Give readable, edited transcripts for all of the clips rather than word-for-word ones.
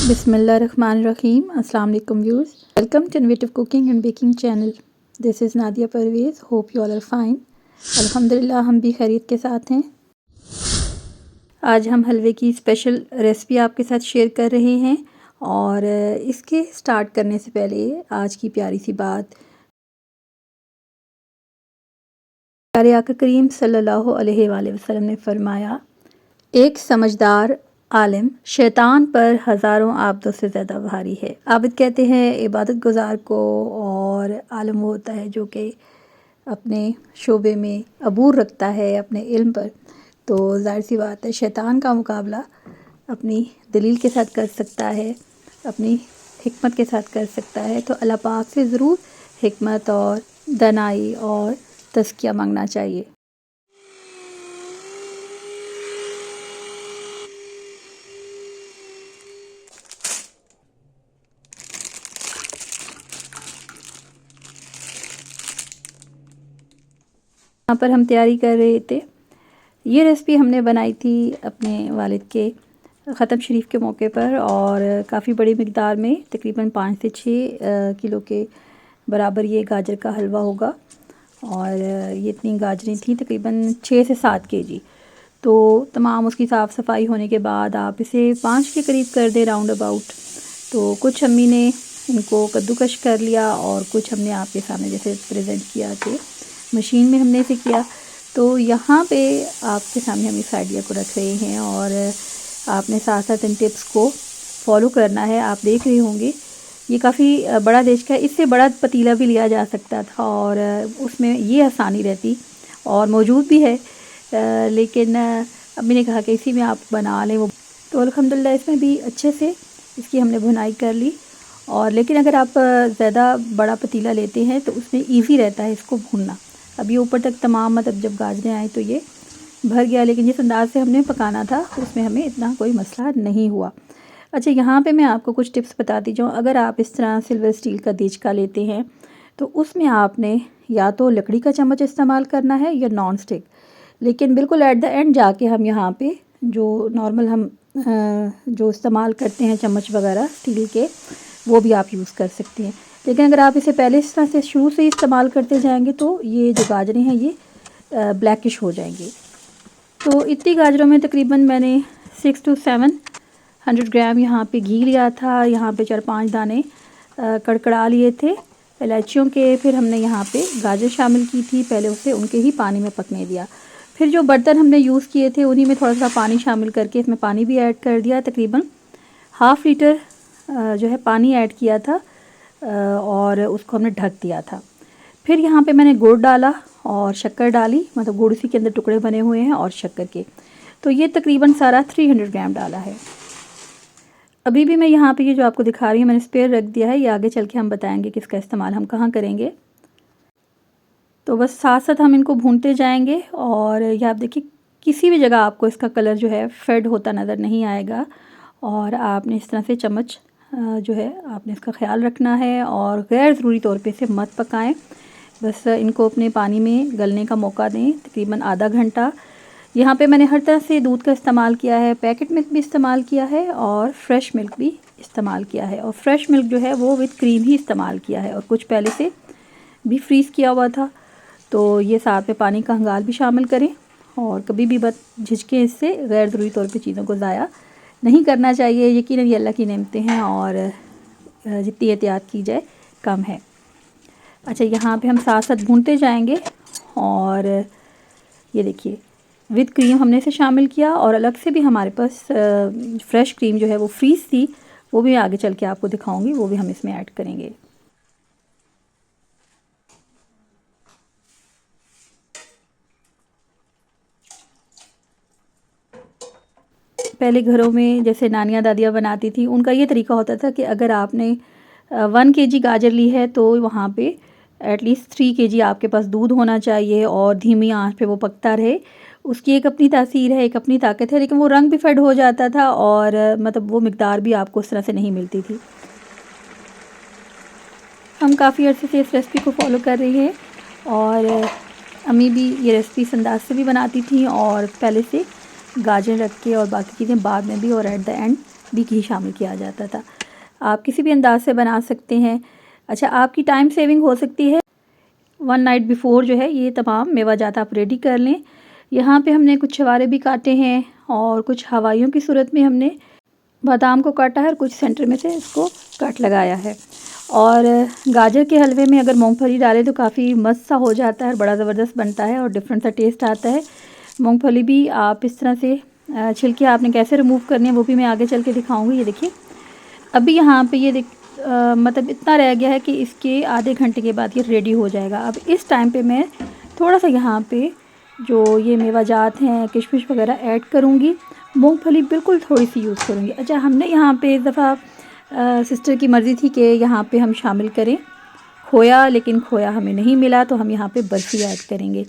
बिस्मिल्लाहिर्रहमानिर्रहीम। अस्सलाम वालेकुम viewers, welcome to innovative cooking and baking channel. This is Nadia Parvez. Hope you all are fine. अल्हम्दुलिल्लाह हम भी खैरियत के साथ हैं। आज हम हलवे की स्पेशल रेसिपी आपके साथ शेयर कर रहे हैं और इसके स्टार्ट करने से पहले आज की प्यारी सी बात। प्यारे आका करीम सल्लल्लाहु अलैहि वसल्लम ने फरमाया, एक समझदार आलिम शैतान पर हज़ारों आबदों से ज़्यादा भारी है। आबिद कहते हैं इबादत गुज़ार को, और आलिम वो होता है जो कि अपने शोबे में अबूर रखता है अपने इल्म पर। तो ज़ाहिर सी बात है शैतान का मुकाबला अपनी दलील के साथ कर सकता है, अपनी हिकमत के साथ कर सकता है। तो अल्लाह पाक से ज़रूर हिकमत और दनाई और तज़किया मांगना चाहिए। यहाँ पर हम तैयारी कर रहे थे। ये रेसिपी हमने बनाई थी अपने वालिद के ख़त्म शरीफ के मौके पर, और काफ़ी बड़ी मिक़दार में तकरीबन 5 से 6 किलो के बराबर ये गाजर का हलवा होगा। और ये इतनी गाजरें थी तकरीबन 6 से 7 केजी। तो तमाम उसकी साफ़ सफाई होने के बाद आप इसे 5 के करीब कर दें राउंड अबाउट। तो कुछ अम्मी ने इनको कद्दूकश कर लिया और कुछ हमने आपके सामने जैसे प्रेजेंट किया कि मशीन में हमने इसे किया। तो यहाँ पे आपके सामने हम इस आइडिया को रख रहे हैं और आपने साथ साथ इन टिप्स को फॉलो करना है। आप देख रहे होंगे ये काफ़ी बड़ा देश का, इससे बड़ा पतीला भी लिया जा सकता था और उसमें ये आसानी रहती और मौजूद भी है, लेकिन अम्मी ने कहा कि इसी में आप बना लें वो। तो अल्हम्दुलिल्लाह इसमें भी अच्छे से इसकी हमने भुनाई कर ली। और लेकिन अगर आप ज़्यादा बड़ा पतीला लेते हैं तो उसमें ईज़ी रहता है इसको भूनना। अब ये ऊपर तक तमाम मतलब जब गाजरें आए तो ये भर गया, लेकिन जिस अंदाज़ से हमने पकाना था उसमें हमें इतना कोई मसला नहीं हुआ। अच्छा, यहाँ पे मैं आपको कुछ टिप्स बताती जाऊँ। अगर आप इस तरह सिल्वर स्टील का देचका लेते हैं तो उसमें आपने या तो लकड़ी का चम्मच इस्तेमाल करना है या नॉन स्टिक। लेकिन बिल्कुल एट द एंड जाके हम यहाँ पे जो नॉर्मल हम जो इस्तेमाल करते हैं चम्मच वगैरह स्टील के, वो भी आप यूज़ कर सकते हैं। लेकिन अगर आप इसे पहले इस तरह से शुरू से ही इस्तेमाल करते जाएंगे तो ये जो गाजरें हैं ये ब्लैकिश हो जाएंगी। तो इतनी गाजरों में तकरीबन मैंने 6 to 700 ग्राम यहाँ पे घी लिया था। यहाँ पे 4-5 दाने कड़कड़ा लिए थे इलायचियों के। फिर हमने यहाँ पे गाजर शामिल की थी, पहले उसे उनके ही पानी में पकने दिया। फिर जो बर्तन हमने यूज़ किए थे उन्हीं में थोड़ा सा पानी शामिल करके इसमें पानी भी ऐड कर दिया। तकरीबन ½ लीटर जो है पानी ऐड किया था और उसको हमने ढक दिया था। फिर यहाँ पे मैंने गुड़ डाला और शक्कर डाली, मतलब गुड़ सी के अंदर टुकड़े बने हुए हैं और शक्कर के। तो ये तकरीबन सारा 300 ग्राम डाला है। अभी भी मैं यहाँ पे ये जो आपको दिखा रही हूँ मैंने स्पेयर रख दिया है, ये आगे चल के हम बताएंगे कि इसका इस्तेमाल हम कहाँ करेंगे। तो बस साथ साथ हम इनको भूनते जाएंगे। और ये आप देखिए किसी भी जगह आपको इसका कलर जो है फेड होता नज़र नहीं आएगा। और आपने इस तरह से चम्मच जो है आपने इसका ख्याल रखना है और गैर ज़रूरी तौर पे इसे मत पकाएं। बस इनको अपने पानी में गलने का मौका दें तकरीबन आधा घंटा। यहाँ पे मैंने हर तरह से दूध का इस्तेमाल किया है, पैकेट मिल्क भी इस्तेमाल किया है और फ्रेश मिल्क भी इस्तेमाल किया है। और फ्रेश मिल्क जो है वो विद क्रीम ही इस्तेमाल किया है और कुछ पहले से भी फ्रीज़ किया हुआ था। तो ये साथ में पानी का हंगाल भी शामिल करें और कभी भी बस झिझकें इससे, गैर ज़रूरी तौर पे चीज़ों को ज़ाया नहीं करना चाहिए। यकीनन ये अल्लाह की नेमतें हैं और जितनी एहतियात की जाए कम है। अच्छा, यहाँ पे हम साथ साथ भूनते जाएंगे। और ये देखिए विद क्रीम हमने इसे शामिल किया और अलग से भी हमारे पास फ्रेश क्रीम जो है वो फ्रीज़ थी, वो भी आगे चल के आपको दिखाऊंगी, वो भी हम इसमें ऐड करेंगे। पहले घरों में जैसे नानियाँ दादियाँ बनाती थी, उनका ये तरीका होता था कि अगर आपने 1 केजी गाजर ली है तो वहाँ पे एटलीस्ट 3 केजी आपके पास दूध होना चाहिए और धीमी आंच पे वो पकता रहे। उसकी एक अपनी तासीर है, एक अपनी ताकत है, लेकिन वो रंग भी फेड हो जाता था और मतलब वो मिकदार भी आपको उस तरह से नहीं मिलती थी। हम काफ़ी अर्से से इस रेसिपी को फॉलो कर रहे हैं और अम्मी भी ये रेसिपी इस अंदाज से भी बनाती थी और पहले से गाजर रख के और बाकी चीज़ें बाद में भी और एट द एंड भी घी शामिल किया जाता था। आप किसी भी अंदाज से बना सकते हैं। अच्छा, आपकी टाइम सेविंग हो सकती है। 1 नाइट बिफ़ोर जो है ये तमाम मेवाजात आप रेडी कर लें। यहाँ पे हमने कुछ छवारे भी काटे हैं और कुछ हवाइयों की सूरत में हमने बादाम को काटा है और कुछ सेंटर में से इसको कट लगाया है। और गाजर के हलवे में अगर मूंगफली डालें तो काफ़ी मस्त सा हो जाता है, बड़ा ज़बरदस्त बनता है और डिफरेंट सा टेस्ट आता है। मूंगफली भी आप इस तरह से छिलके आपने कैसे रिमूव करनी है वो भी मैं आगे चल के दिखाऊँगी। ये देखिए, अभी यहाँ पे ये मतलब इतना रह गया है कि इसके आधे घंटे के बाद ये रेडी हो जाएगा। अब इस टाइम पे मैं थोड़ा सा यहाँ पे जो ये मेवाजात हैं, किशमिश वगैरह ऐड करूँगी। मूंगफली बिल्कुल थोड़ी सी यूज़ करूँगी। अच्छा, हमने यहाँ पे इस दफ़ा सिस्टर की मर्ज़ी थी कि यहाँ पे हम शामिल करें खोया, लेकिन खोया हमें नहीं मिला तो हम यहाँ पे बर्फ़ी ऐड करेंगे।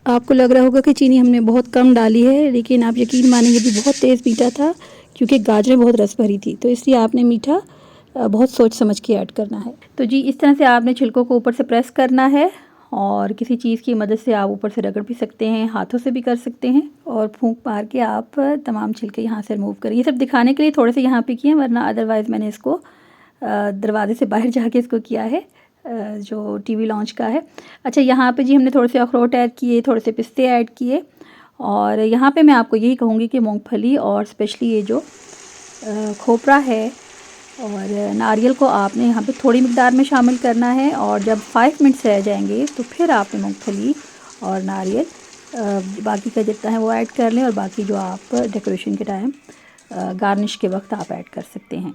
आपको लग रहा होगा कि चीनी हमने बहुत कम डाली है, लेकिन आप यकीन मानेंगे भी बहुत तेज़ मीठा था क्योंकि गाजरें बहुत रस भरी थी, तो इसलिए आपने मीठा बहुत सोच समझ के ऐड करना है। तो जी, इस तरह से आपने छिलकों को ऊपर से प्रेस करना है और किसी चीज़ की मदद से आप ऊपर से रगड़ भी सकते हैं, हाथों से भी कर सकते हैं और फूंक मार के आप तमाम छिलके यहाँ से रिमूव करें। ये सब दिखाने के लिए थोड़े से यहाँ पे किए, वरना अदरवाइज़ मैंने इसको दरवाजे से बाहर जाके इसको किया है, जो टीवी लॉन्च का है। अच्छा, यहाँ पे जी हमने थोड़े से अखरोट ऐड किए, थोड़े से पिस्ते ऐड किए और यहाँ पे मैं आपको यही कहूँगी कि मूँगफली और स्पेशली ये जो खोपरा है और नारियल को आपने यहाँ पे थोड़ी मिकदार में शामिल करना है और जब 5 मिनट्स रह जाएंगे तो फिर आपने मूंगफली और नारियल बाकी का जितना है वो ऐड कर लें और बाकी जो आप डेकोरेशन के टाइम गार्निश के वक्त आप ऐड कर सकते हैं।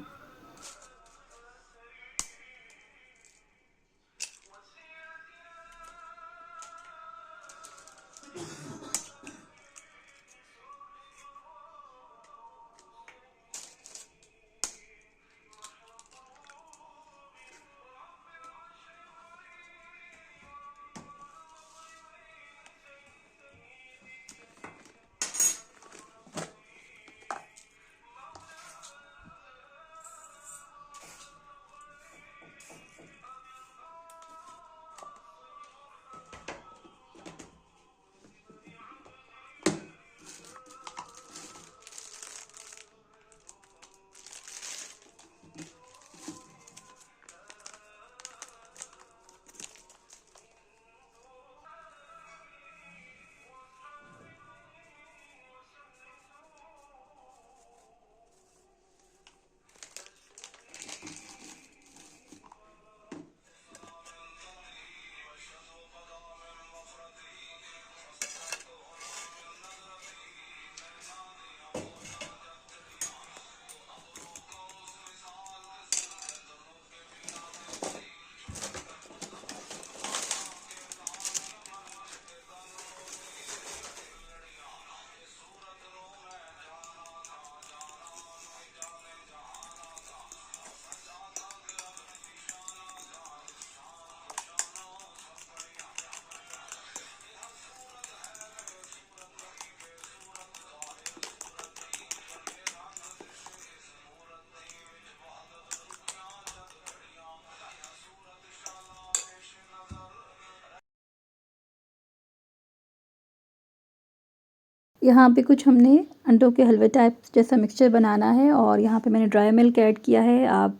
यहाँ पे कुछ हमने अंडों के हलवे टाइप जैसा मिक्सचर बनाना है और यहाँ पे मैंने ड्राई मिल्क ऐड किया है। आप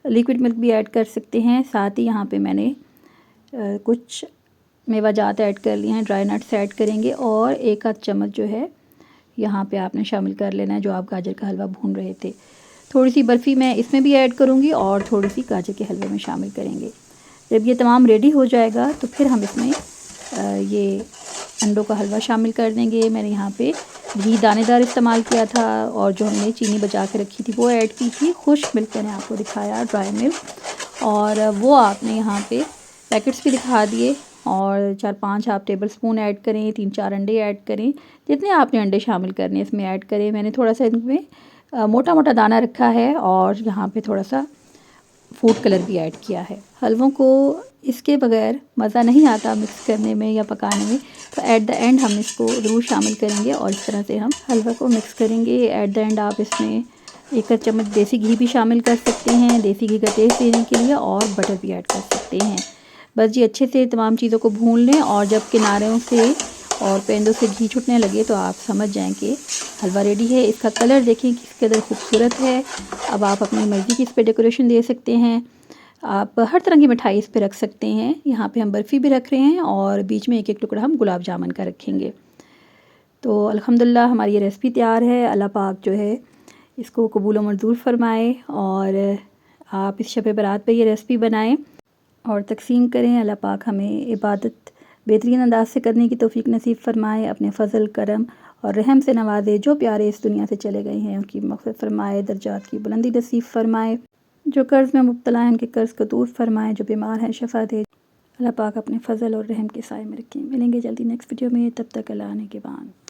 लिक्विड मिल्क भी ऐड कर सकते हैं। साथ ही यहाँ पे मैंने कुछ मेवाजात ऐड कर लिए हैं, ड्राई नट्स ऐड करेंगे और 1 आध चम्मच जो है यहाँ पे आपने शामिल कर लेना है जो आप गाजर का हलवा भून रहे थे। थोड़ी सी बर्फ़ी मैं इसमें भी ऐड करूँगी और थोड़ी सी गाजर के हलवे में शामिल करेंगे। जब ये तमाम रेडी हो जाएगा तो फिर हम इसमें ये अंडों का हलवा शामिल कर देंगे। मैंने यहाँ पे घी दानेदार इस्तेमाल किया था और जो हमने चीनी बचा के रखी थी वो ऐड की थी। खुश्क मिल्क मैंने आपको दिखाया, ड्राई मिल्क, और वो आपने यहाँ पे पैकेट्स भी दिखा दिए और 4-5 आप टेबल स्पून ऐड करें, 3-4 अंडे ऐड करें, जितने आपने अंडे शामिल करने इसमें ऐड करें। मैंने थोड़ा सा इनमें मोटा मोटा दाना रखा है और यहाँ पे थोड़ा सा फूड कलर भी ऐड किया है। हलवों को इसके बगैर मज़ा नहीं आता मिक्स करने में या पकाने में, तो ऐट द एंड हम इसको ज़रूर शामिल करेंगे और इस तरह से हम हलवा को मिक्स करेंगे। ऐट द एंड आप इसमें 1 चम्मच देसी घी भी शामिल कर सकते हैं, देसी घी का टेस्ट देने के लिए, और बटर भी ऐड कर सकते हैं। बस जी अच्छे से तमाम चीज़ों को भून लें और जब किनारों से और पेंदों से घी छूटने लगे तो आप समझ जाएं कि हलवा रेडी है। इसका कलर देखें किस कदर खूबसूरत है। अब आप अपनी मर्ज़ी की इस पर डेकोरेशन दे सकते हैं। आप हर तरह की मिठाई इस पे रख सकते हैं। यहाँ पे हम बर्फ़ी भी रख रहे हैं और बीच में एक एक टुकड़ा हम गुलाब जामुन का रखेंगे। तो अल्हम्दुलिल्लाह हमारी ये रेसिपी तैयार है। अल्लाह पाक जो है इसको कबूल व मंजूर फरमाए और आप इस शब बारात पे ये रेसिपी बनाएं और तकसीम करें। अल्लाह पाक हमें इबादत बेहतरीन अंदाज से करने की तौफीक नसीब फरमाए, अपने फ़ज़ल करम और रहम से नवाजे। जो प्यारे इस दुनिया से चले गए हैं उनकी मग़फ़िरत फरमाए, दर्जात की बुलंदी नसीब फरमाए। जो कर्ज़ में मुब्तला हैं उनके कर्ज़ को दूर फरमाए, जो बीमार हैं शफ़ा दे। अल्लाह पाक अपने फ़ज़ल और रहम के साए में रखें। मिलेंगे जल्दी नेक्स्ट वीडियो में, तब तक अल्लाह ने के बाद।